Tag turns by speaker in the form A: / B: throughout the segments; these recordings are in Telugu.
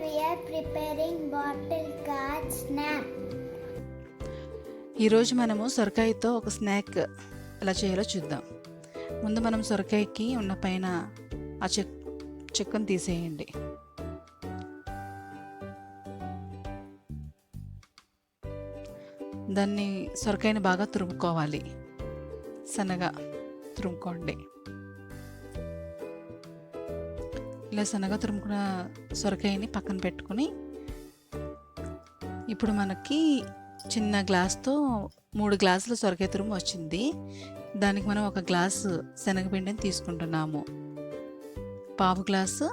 A: we are preparing bottle gourd snack.
B: ఈరోజు మనము సొరకాయతో ఒక స్నాక్ ఎలా చేయాలో చూద్దాం. ముందు మనం సొరకాయకి ఉన్న పైన ఆ చెక్కను తీసేయండి. దాన్ని సొరకాయని బాగా తురుముకోవాలి. సన్నగా తురుముకోండి. ఇలా సన్నగా తురుముకున్న సొరకాయని పక్కన పెట్టుకుని, ఇప్పుడు మనకి చిన్న గ్లాస్తో 3 గ్లాసుల సొరకాయ తురుము వచ్చింది. దానికి మనం 1 గ్లాసు శనగపిండిని తీసుకుంటున్నాము, 1/2 గ్లాసు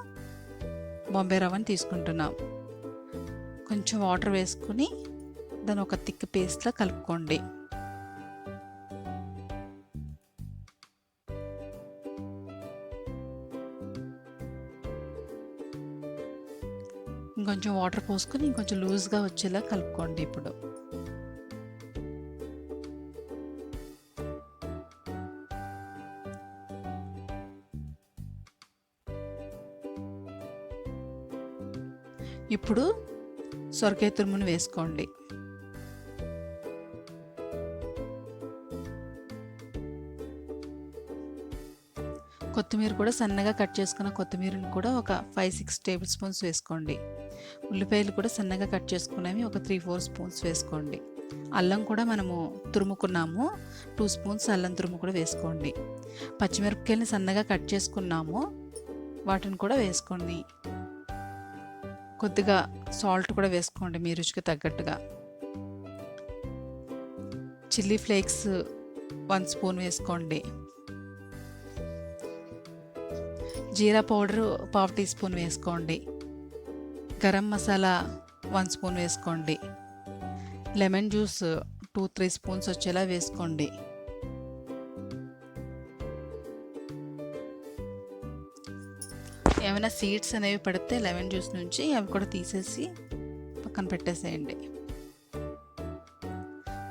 B: బొంబాయి రవ్వని తీసుకుంటున్నాం. కొంచెం వాటర్ వేసుకుని దాన్ని ఒక థిక్ పేస్ట్లా కలుపుకోండి. ఇంకొంచెం వాటర్ పోసుకొని ఇంకొంచెం లూజ్గా వచ్చేలా కలుపుకోండి. ఇప్పుడు సొరకాయ తురుమును వేసుకోండి. కొత్తిమీర కూడా సన్నగా కట్ చేసుకున్న కొత్తిమీరని కూడా ఒక 5-6 టేబుల్ స్పూన్స్ వేసుకోండి. ఉల్లిపాయలు కూడా సన్నగా కట్ చేసుకున్నవి ఒక 3-4 స్పూన్స్ వేసుకోండి. అల్లం కూడా మనము తురుముకున్నాము, 2 స్పూన్స్ అల్లం తురుము కూడా వేసుకోండి. పచ్చిమిరపకాయలని సన్నగా కట్ చేసుకున్నాము, వాటిని కూడా వేసుకోండి. కొద్దిగా సాల్ట్ కూడా వేసుకోండి మీ రుచికి తగ్గట్టుగా. చిల్లీ ఫ్లేక్స్ 1 స్పూన్ వేసుకోండి. జీరా పౌడరు 1/2 టీ స్పూన్ వేసుకోండి. గరం మసాలా 1 స్పూన్ వేసుకోండి. లెమన్ జ్యూస్ 2-3 స్పూన్స్ వచ్చేలా వేసుకోండి. ఏమైనా సీడ్స్ అనేవి పడితే లెమన్ జ్యూస్ నుంచి అవి కూడా తీసేసి పక్కన పెట్టేసేయండి.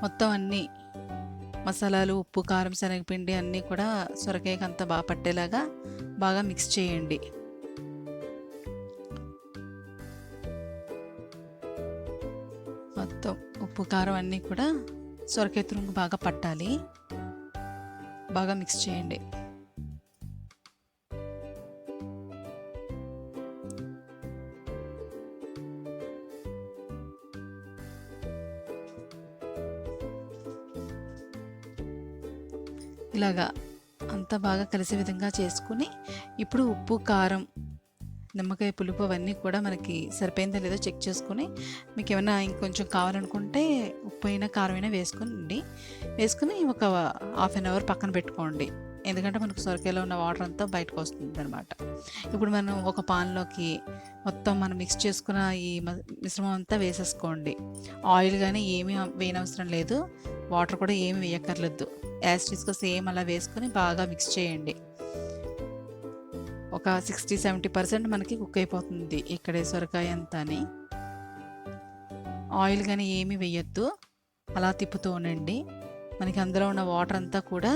B: మొత్తం అన్నీ మసాలాలు, ఉప్పు, కారం, శనగపిండి అన్నీ కూడా సొరకాయకి అంతా బాగా పట్టేలాగా బాగా మిక్స్ చేయండి. మొత్తం ఉప్పు, కారం అన్నీ కూడా సొరకాయ తురుముకు బాగా పట్టాలి. బాగా మిక్స్ చేయండి. ఇలాగా అంతా బాగా కలిసే విధంగా చేసుకుని, ఇప్పుడు ఉప్పు, కారం, నిమ్మకాయ పులుపు అవన్నీ కూడా మనకి సరిపోయిందో లేదో చెక్ చేసుకుని, మీకు ఏమైనా ఇంకొంచెం కావాలనుకుంటే ఉప్పు అయినా కారం అయినా వేసుకుని ఒక 1/2 అవర్ పక్కన పెట్టుకోండి. ఎందుకంటే మనకు సొరకాయలో ఉన్న వాటర్ అంతా బయటకు వస్తుంది అనమాట. ఇప్పుడు మనం ఒక పాన్లోకి మొత్తం మనం మిక్స్ చేసుకున్న ఈ మిశ్రమం అంతా వేసేసుకోండి. ఆయిల్ కానీ ఏమీ వేయనవసరం లేదు, వాటర్ కూడా ఏమి వేయక్కర్లేదు. యాసిడ్స్గా సేమ్ అలా వేసుకొని బాగా మిక్స్ చేయండి. ఒక 60-70% మనకి కుక్ అయిపోతుంది ఇక్కడే సొరకాయ అంతాని. ఆయిల్ కానీ ఏమీ వేయొద్దు, అలా తిప్పుతూ ఉండండి. మనకి అందులో ఉన్న వాటర్ అంతా కూడా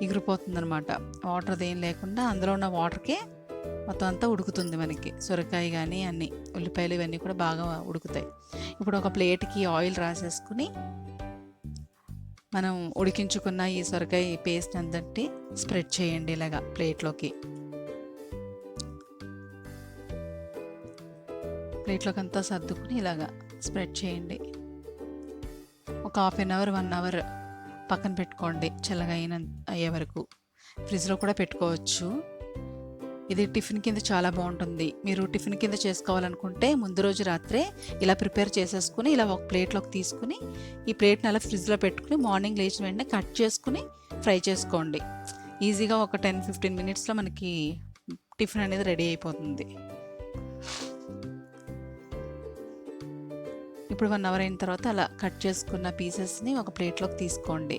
B: ఎగిరిపోతుంది అనమాట. వాటర్ అదేం లేకుండా అందులో ఉన్న వాటర్కే మొత్తం అంతా ఉడుకుతుంది మనకి. సొరకాయ కానీ అన్నీ ఉల్లిపాయలు ఇవన్నీ కూడా బాగా ఉడుకుతాయి. ఇప్పుడు ఒక ప్లేట్కి ఆయిల్ రాసేసుకుని మనం ఉడికించుకున్న ఈ సొరకాయ పేస్ట్ అంతటి స్ప్రెడ్ చేయండి ఇలాగా ప్లేట్లోకి అంతా సర్దుకుని ఇలాగా స్ప్రెడ్ చేయండి. ఒక 1/2 అవర్ 1 అవర్ పక్కన పెట్టుకోండి, చల్లగా అయ్యే వరకు. ఫ్రిడ్జ్లో కూడా పెట్టుకోవచ్చు. ఇది టిఫిన్ కింద చాలా బాగుంటుంది. మీరు టిఫిన్ కింద చేసుకోవాలనుకుంటే ముందు రోజు రాత్రే ఇలా ప్రిపేర్ చేసేసుకుని ఇలా ఒక ప్లేట్లోకి తీసుకుని ఈ ప్లేట్ని అలా ఫ్రిడ్జ్లో పెట్టుకుని మార్నింగ్ లేచిన వెంటనే కట్ చేసుకుని ఫ్రై చేసుకోండి. ఈజీగా ఒక 10-15 మినిట్స్లో మనకి టిఫిన్ అనేది రెడీ అయిపోతుంది. ఇప్పుడు 1 అవర్ అయిన తర్వాత అలా కట్ చేసుకున్న పీసెస్ని ఒక ప్లేట్లోకి తీసుకోండి.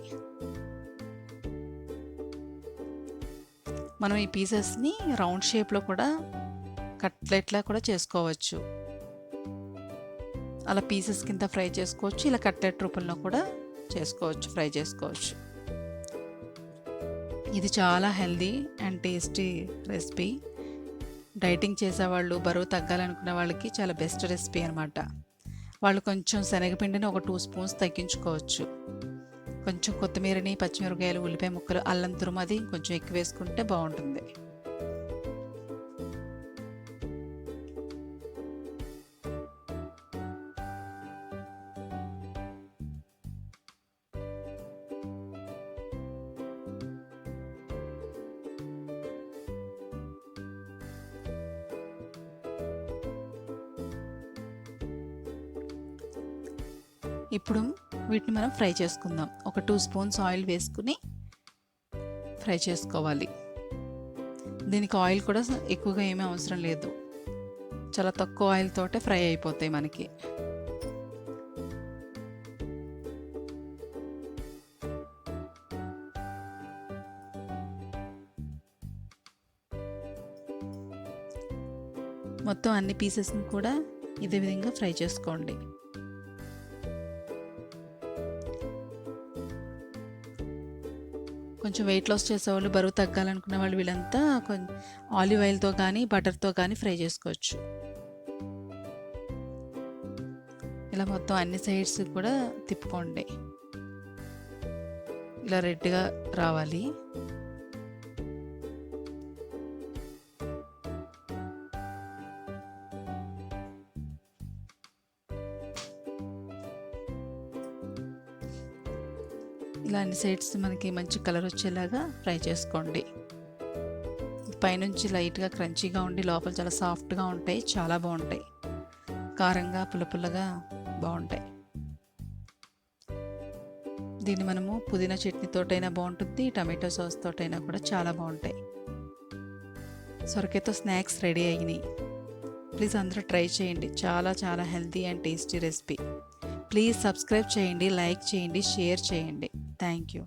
B: మనం ఈ పీసెస్ని రౌండ్ షేప్లో కూడా కట్లెట్లా కూడా చేసుకోవచ్చు. అలా పీసెస్ కింద ఫ్రై చేసుకోవచ్చు, ఇలా కట్లెట్ రూపంలో కూడా ఫ్రై చేసుకోవచ్చు. ఇది చాలా healthy and tasty recipe. Dieting చేసేవాళ్ళు, బరువు తగ్గాలనుకునే వాళ్ళకి చాలా బెస్ట్ రెసిపీ అనమాట. వాళ్ళు కొంచెం శనగపిండిని ఒక 2 స్పూన్స్ తగ్గించుకోవచ్చు. కొంచెం కొత్తిమీరని, పచ్చిమిరపకాయలు, ఉల్లిపాయ ముక్కలు, అల్లం తురుము అది కొంచెం ఎక్కువ వేసుకుంటే బాగుంటుంది. ఇప్పుడు వీటిని మనం ఫ్రై చేసుకుందాం. ఒక 2 స్పూన్స్ ఆయిల్ వేసుకుని ఫ్రై చేసుకోవాలి. దీనికి ఆయిల్ కూడా ఎక్కువగా ఏమీ అవసరం లేదు, చాలా తక్కువ ఆయిల్ తోటే ఫ్రై అయిపోతాయి మనకి. మొత్తం అన్ని పీసెస్ని కూడా ఇదే విధంగా ఫ్రై చేసుకోండి. కొంచెం వెయిట్ లాస్ చేసేవాళ్ళు, బరువు తగ్గాలనుకునే వాళ్ళు వీళ్ళంతా ఆలివ్ ఆయిల్తో కానీ బటర్తో కానీ ఫ్రై చేసుకోవచ్చు. ఇలా మొత్తం అన్ని సైడ్స్ కూడా తిప్పుకోండి. ఇలా రెడ్గా రావాలి. ఇలా అన్ని సైడ్స్ మనకి మంచి కలర్ వచ్చేలాగా ఫ్రై చేసుకోండి. పైనుంచి లైట్గా క్రంచీగా ఉండి లోపల చాలా సాఫ్ట్గా ఉంటాయి, చాలా బాగుంటాయి. కారంగా పుల్లపుల్లగా బాగుంటాయి. దీన్ని మనము పుదీనా చట్నీతోటైనా బాగుంటుంది, టమాటో సాస్ తోటైనా కూడా చాలా బాగుంటాయి. సొరకాయతో స్నాక్స్ రెడీ అయినాయి. ప్లీజ్ అందరూ ట్రై చేయండి. చాలా చాలా healthy and tasty recipe. Please subscribe చేయండి, లైక్ చేయండి, షేర్ చేయండి. Thank you.